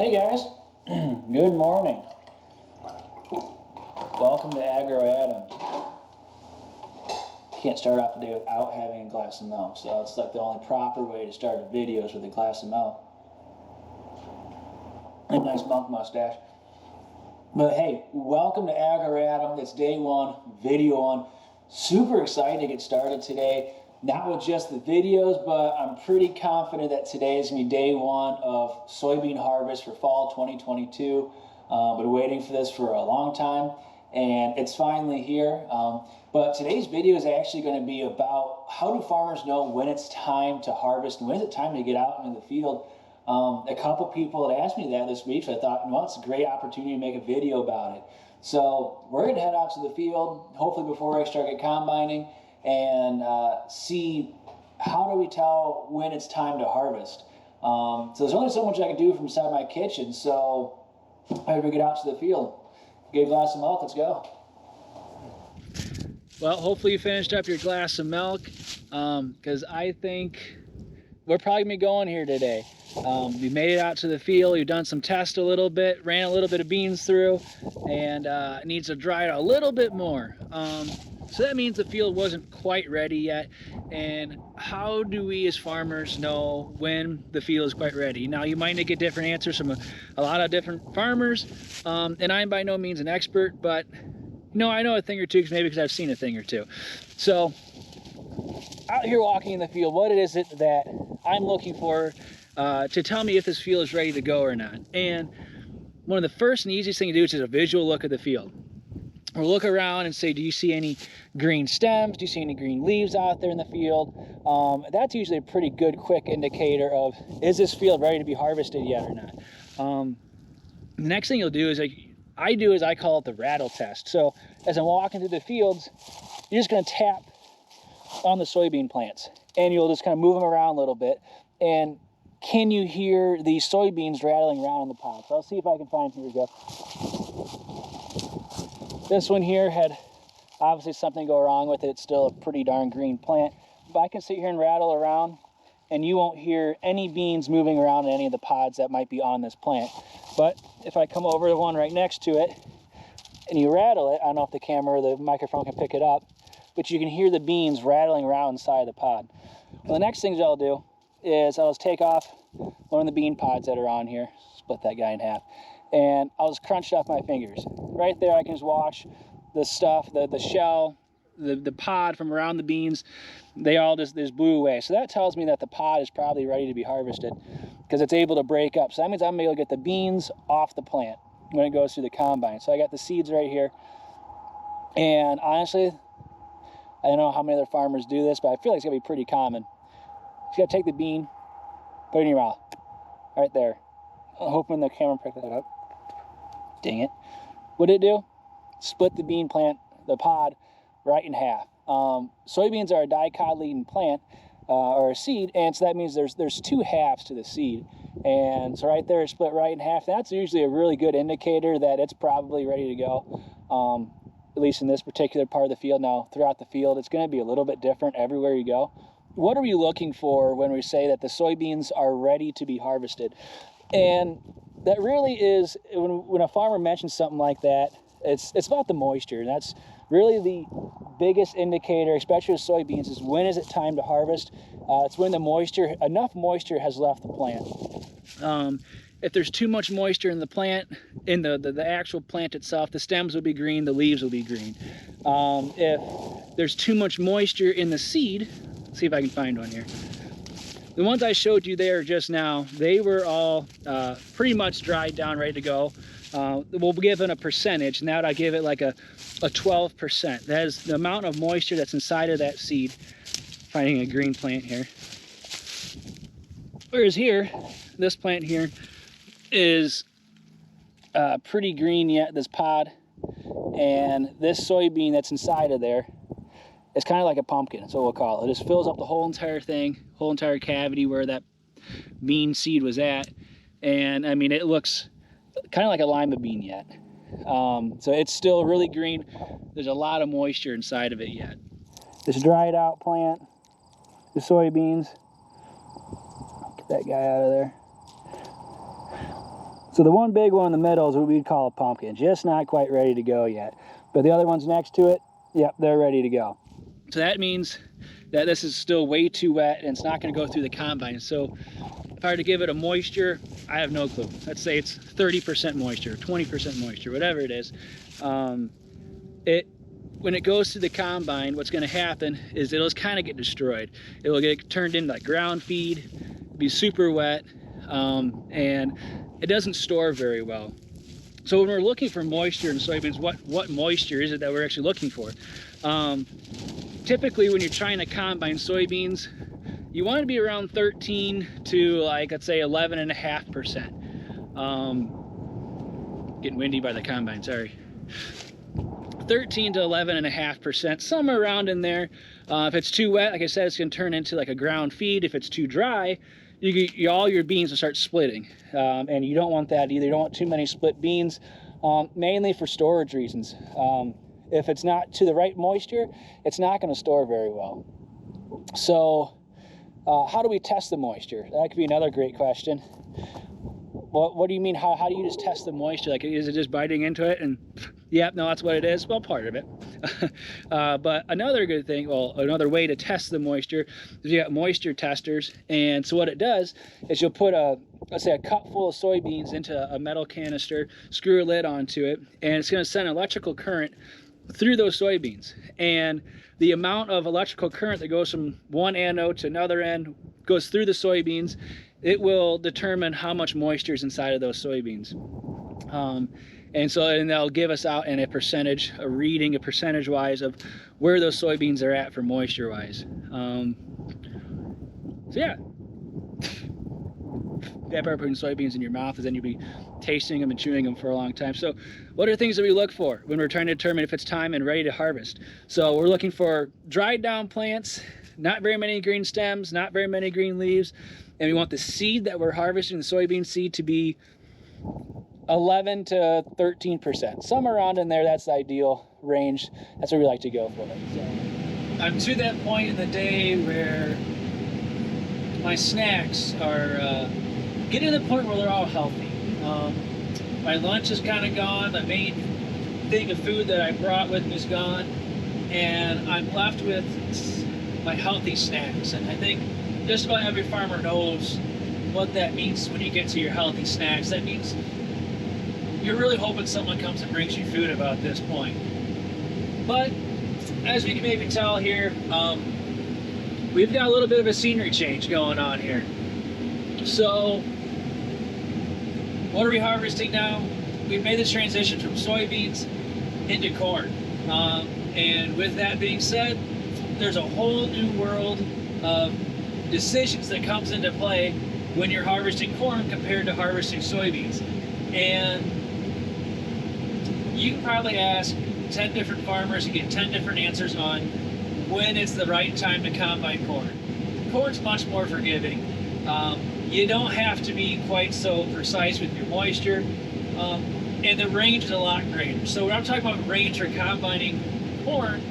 Hey guys, good morning. Welcome to Agro Adam. Can't start off the day without having a glass of milk, so it's like the only proper way to start a video is with a glass of milk. A nice monk mustache. But hey, welcome to Agro Adam. It's day one, video one. Super excited to get started today. Not with just the videos, but I'm pretty confident that today is going to be day one of soybean harvest for fall 2022. Been waiting for this for a long time, and it's finally here. But today's video is actually going to be about how do farmers know when it's time to harvest and when is it time to get out into the field. A couple people had asked me that this week, so I thought, well, it's a great opportunity to make a video about it. So we're going to head out to the field, hopefully before I start combining, and see how do we tell when it's time to harvest. So there's only so much I can do from inside my kitchen, so I had to get out to the field. Get a glass of milk, let's go. Well, hopefully you finished up your glass of milk, because I think we're probably going to be going here today. We made it out to the field, we've done some tests a little bit, ran a little bit of beans through, and it needs to dry it a little bit more. So that means the field wasn't quite ready yet. And how do we as farmers know when the field is quite ready? Now, you might get different answers from a lot of different farmers, and I'm by no means an expert, but I know a thing or two, maybe because I've seen a thing or two. So out here walking in the field, what is it that I'm looking for to tell me if this field is ready to go or not? And one of the first and easiest thing to do is just a visual look at the field. Or look around and say, do you see any green stems? Do you see any green leaves out there in the field? That's usually a pretty good quick indicator of, is this field ready to be harvested yet or not? The next thing you'll do is, I call it the rattle test. So as I'm walking through the fields, you're just going to tap on the soybean plants and you'll just kind of move them around a little bit. And can you hear the soybeans rattling around in the pod? So I'll see if I can find, here we go. This one here had obviously something go wrong with it. It's still a pretty darn green plant. But I can sit here and rattle around and you won't hear any beans moving around in any of the pods that might be on this plant. But if I come over to one right next to it and you rattle it, I don't know if the camera or the microphone can pick it up, but you can hear the beans rattling around inside the pod. Well, the next things I'll do is I'll just take off one of the bean pods that are on here, split that guy in half, and I'll just crunch it off my fingers. Right there I can just wash the stuff, the shell, the pod from around the beans. They all just blew away. So that tells me that the pod is probably ready to be harvested because it's able to break up. So that means I'm able to get the beans off the plant when it goes through the combine. So I got the seeds right here. And honestly, I don't know how many other farmers do this, but I feel like it's gonna be pretty common. You gotta take the bean, put it in your mouth, right there. I'm hoping the camera picked that up. Dang it. What did it do? Split the bean plant, the pod, right in half. Soybeans are a dicotyledon plant, or a seed, and so that means there's two halves to the seed. And so right there, it's split right in half. That's usually a really good indicator that it's probably ready to go, at least in this particular part of the field. Now, throughout the field, it's going to be a little bit different everywhere you go. What are we looking for when we say that the soybeans are ready to be harvested? And that really is, when a farmer mentions something like that, it's about the moisture. And that's really the biggest indicator, especially with soybeans, is when is it time to harvest? It's when enough moisture has left the plant. If there's too much moisture in the plant, in the actual plant itself, the stems will be green, the leaves will be green. If there's too much moisture in the seed, let's see if I can find one here. The ones I showed you there just now, they were all pretty much dried down, ready to go. We'll give it a percentage. Now I give it like a 12%. That is the amount of moisture that's inside of that seed. Finding a green plant here. Whereas here, this plant here is pretty green yet, this pod. And this soybean that's inside of there, it's kind of like a pumpkin, that's what we'll call it. It just fills up the whole entire thing, whole entire cavity where that bean seed was at. And I mean, it looks kind of like a lima bean yet. So it's still really green. There's a lot of moisture inside of it yet. This dried out plant, the soybeans, get that guy out of there. So the one big one in the middle is what we'd call a pumpkin, just not quite ready to go yet. But the other ones next to it, yep, they're ready to go. So that means that this is still way too wet and it's not going to go through the combine. So if I were to give it a moisture, I have no clue. Let's say it's 30% moisture, 20% moisture, whatever it is. When it goes through the combine, what's going to happen is it'll just kind of get destroyed. It will get turned into like ground feed, be super wet, and it doesn't store very well. So when we're looking for moisture in soybeans, what moisture is it that we're actually looking for? Typically when you're trying to combine soybeans, you want to be around 13 to like, let's say 11.5%. Getting windy by the combine, sorry. 13 to 11.5%, somewhere around in there. If it's too wet, like I said, it's going to turn into like a ground feed. If it's too dry, all your beans will start splitting, and you don't want that either. You don't want too many split beans, mainly for storage reasons. If it's not to the right moisture, it's not going to store very well. So how do we test the moisture? That could be another great question. What do you mean? How do you just test the moisture? Like, is it just biting into it and yep, no, that's what it is? Well, part of it. But another good thing, well, another way to test the moisture is you got moisture testers. And so what it does is you'll put let's say a cup full of soybeans into a metal canister, screw a lid onto it, and it's going to send electrical current through those soybeans. And the amount of electrical current that goes from one anode to another end goes through the soybeans. It will determine how much moisture is inside of those soybeans. And they'll give us out in a percentage, a reading, a percentage-wise of where those soybeans are at for moisture-wise. So yeah. That part of putting soybeans in your mouth is then you'll be tasting them and chewing them for a long time. So what are things that we look for when we're trying to determine if it's time and ready to harvest? So we're looking for dried down plants, not very many green stems, not very many green leaves, and we want the seed that we're harvesting, the soybean seed, to be 11 to 13%. Somewhere around in there, that's the ideal range. That's what we like to go for. So I'm to that point in the day where my snacks are getting to the point where they're all healthy. My lunch is kind of gone. The main thing of food that I brought with me is gone. And I'm left with my healthy snacks. And I think just about every farmer knows what that means when you get to your healthy snacks. That means you're really hoping someone comes and brings you food about this point. But as we can maybe tell here, we've got a little bit of a scenery change going on here. So what are we harvesting now? We've made the transition from soybeans into corn. And with that being said, there's a whole new world of decisions that comes into play when you're harvesting corn compared to harvesting soybeans. And you can probably ask 10 different farmers and get 10 different answers on when it's the right time to combine corn. Corn's much more forgiving. You don't have to be quite so precise with your moisture, and the range is a lot greater. So when I'm talking about range for combining corn,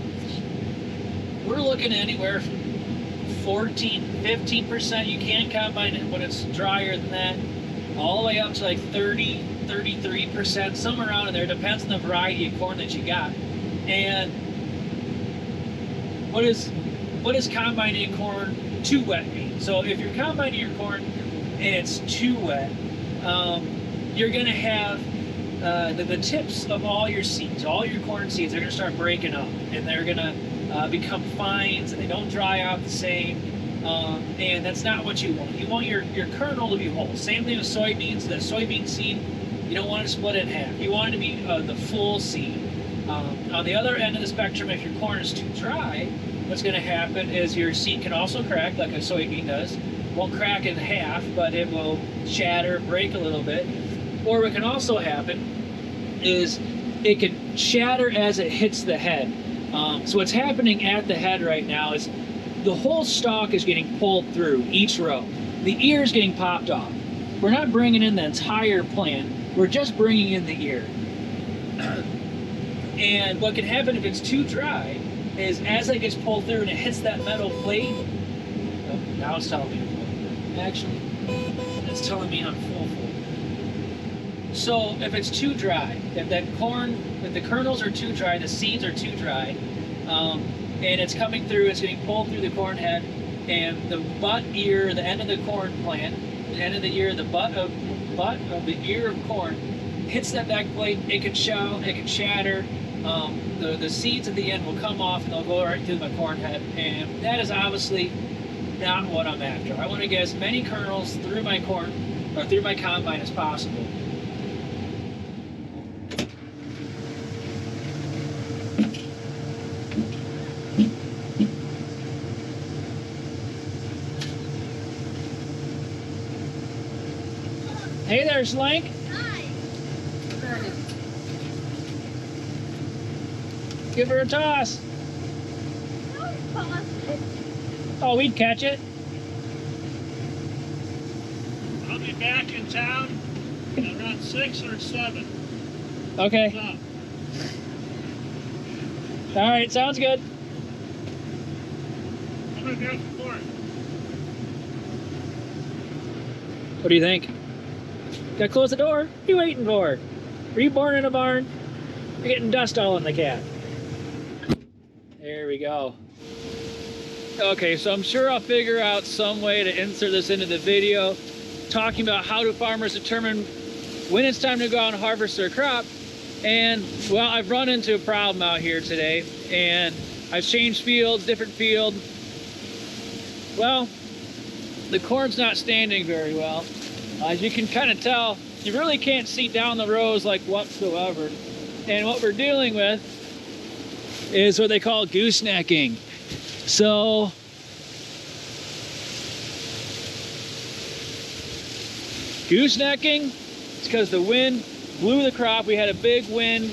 we're looking at anywhere from 14, 15%. You can combine it when it's drier than that, all the way up to like 30, 33%, somewhere around in there. Depends on the variety of corn that you got. And what is combining corn too wet mean? So if you're combining your corn and it's too wet, you're going to have the tips of all your seeds, all your corn seeds, are going to start breaking up, and they're going to become fines, and they don't dry out the same. And that's not what you want. You want your kernel to be whole. Same thing with soybeans. The soybean seed, you don't want it to split in half. You want it to be the full seed. On the other end of the spectrum, if your corn is too dry, what's going to happen is your seed can also crack like a soybean does. Won't crack in half, but it will shatter, break a little bit. Or what can also happen is it can shatter as it hits the head. So what's happening at the head right now is the whole stalk is getting pulled through each row. The ear is getting popped off. We're not bringing in the entire plant. We're just bringing in the ear. And what can happen if it's too dry is as it gets pulled through and it hits that metal plate, oh, now it's telling me, actually, it's telling me I'm full. So if it's too dry, if the kernels are too dry, the seeds are too dry, and it's coming through, it's getting pulled through the corn head, and the butt ear, the end of the corn plant, the end of the ear, the butt of the ear of corn hits that back plate, it can shout, it can shatter. The seeds at the end will come off and they'll go right through my corn head, and that is obviously not what I'm after. I want to get as many kernels through my corn or through my combine as possible. Hey there, Slank. Hi. Give her a toss. Oh, we'd catch it. I'll be back in town around 6 or 7. Okay. All right, sounds good. I'm gonna go for it. What do you think? Gotta close the door. What are you waiting for? Were you born in a barn? You're getting dust all in the cab. There we go. Okay, so I'm sure I'll figure out some way to insert this into the video, talking about how do farmers determine when it's time to go out and harvest their crop. And, well, I've run into a problem out here today, and I've changed fields, different field. Well, the corn's not standing very well. As you can kind of tell, you really can't see down the rows like whatsoever. And what we're dealing with is what they call goosenecking. So, goosenecking, it's because the wind blew the crop. We had a big wind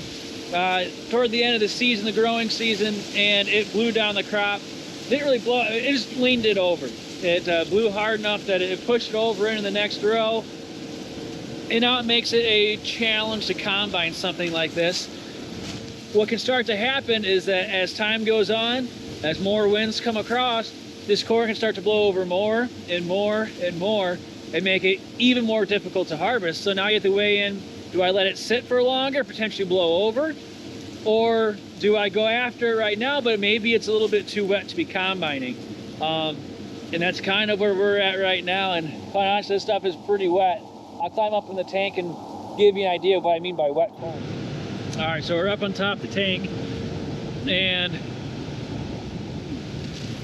toward the end of the season, the growing season, and it blew down the crop. Didn't really blow, it just leaned it over. It blew hard enough that it pushed it over into the next row. And now it makes it a challenge to combine something like this. What can start to happen is that as time goes on, as more winds come across, this corn can start to blow over more and more and more and make it even more difficult to harvest. So now you have to weigh in, do I let it sit for longer, potentially blow over? Or do I go after it right now, but maybe it's a little bit too wet to be combining? And that's kind of where we're at right now. And quite honestly, this stuff is pretty wet. I'll climb up in the tank and give you an idea of what I mean by wet corn. All right, so we're up on top of the tank, and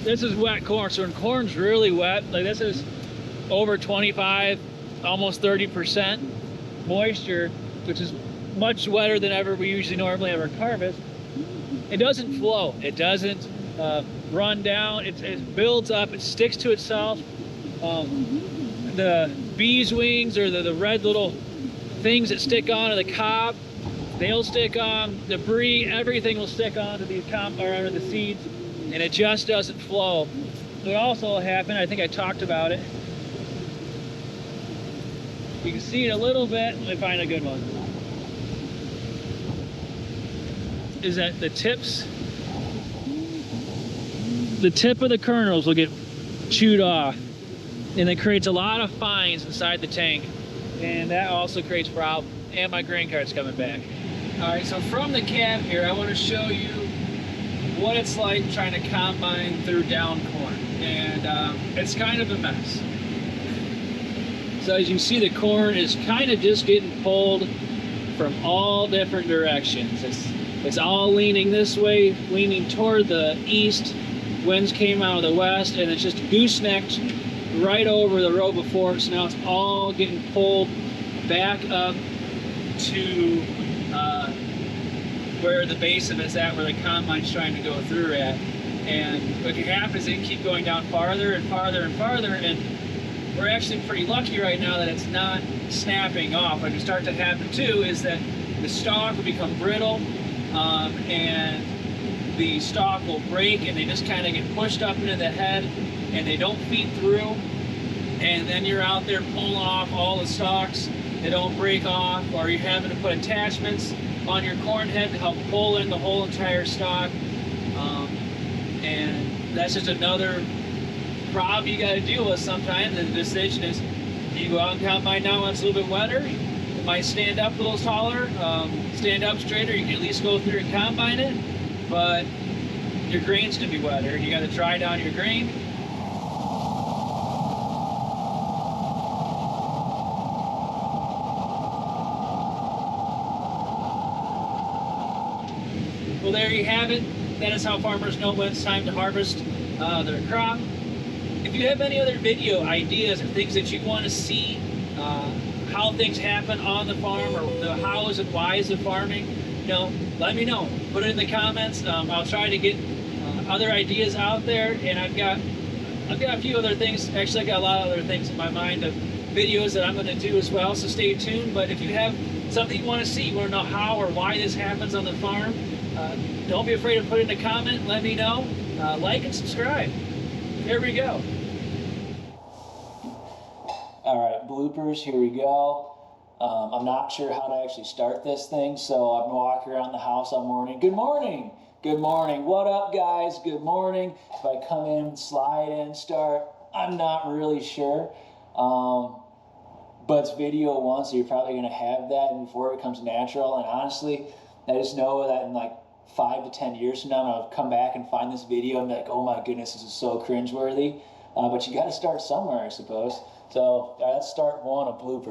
this is wet corn. So when corn's really wet, like this is over 25, almost 30% moisture, which is much wetter than ever we usually normally ever harvest. It doesn't flow. It doesn't run down. It builds up. It sticks to itself. The bees' wings, or the red little things that stick onto the cob, they'll stick on. Debris, everything will stick onto these the seeds, and it just doesn't flow. What also will happen, I think I talked about it. You can see it a little bit. Let me find a good one. Is that the tip of the kernels will get chewed off, and it creates a lot of fines inside the tank, and that also creates problems. And my grain cart's coming back. All right, so from the cab here, I want to show you what it's like trying to combine through down corn, and it's kind of a mess. So as you see, the corn is kind of just getting pulled from all different directions. It's all leaning this way, leaning toward the east. Winds came out of the west, and it's just goosenecked right over the row before. So now it's all getting pulled back up to where the base of it's at, where the combine's trying to go through at. And what can happen is it can keep going down farther and farther and farther, and we're actually pretty lucky right now that it's not snapping off. What can start to happen too is that the stalk will become brittle, and the stalk will break, and they just kind of get pushed up into the head, and they don't feed through. And then you're out there pulling off all the stalks. They don't break off, or you're having to put attachments on your corn head to help pull in the whole entire stalk. And that's just another problem you got to deal with sometimes. And the decision is, do you go out and combine now when it's a little bit wetter, might stand up a little taller, stand up straighter. You can at least go through and combine it, but your grain's gonna be wetter. You gotta dry down your grain. Well, there you have it. That is how farmers know when it's time to harvest their crop. If you have any other video ideas or things that you want to see, how things happen on the farm, or the hows and whys of farming, let me know. Put it in the comments. I'll try to get other ideas out there, and I've got a few other things. Actually, I got a lot of other things in my mind of videos that I'm going to do as well. So stay tuned. But if you have something you want to see, you want to know how or why this happens on the farm, don't be afraid to put it in a comment. Let me know. Like and subscribe. There we go. All right, bloopers, here we go. I'm not sure how to actually start this thing, so I'm walking around the house all morning. Good morning. Good morning. What up, guys? Good morning. If I come in, slide in, start, I'm not really sure. But it's video one, so you're probably going to have that before it becomes natural. And honestly, I just know that in like 5 to 10 years from now, I'll come back and find this video and be like, oh my goodness, this is so cringeworthy. But you got to start somewhere, I suppose. So let's start one, a blooper.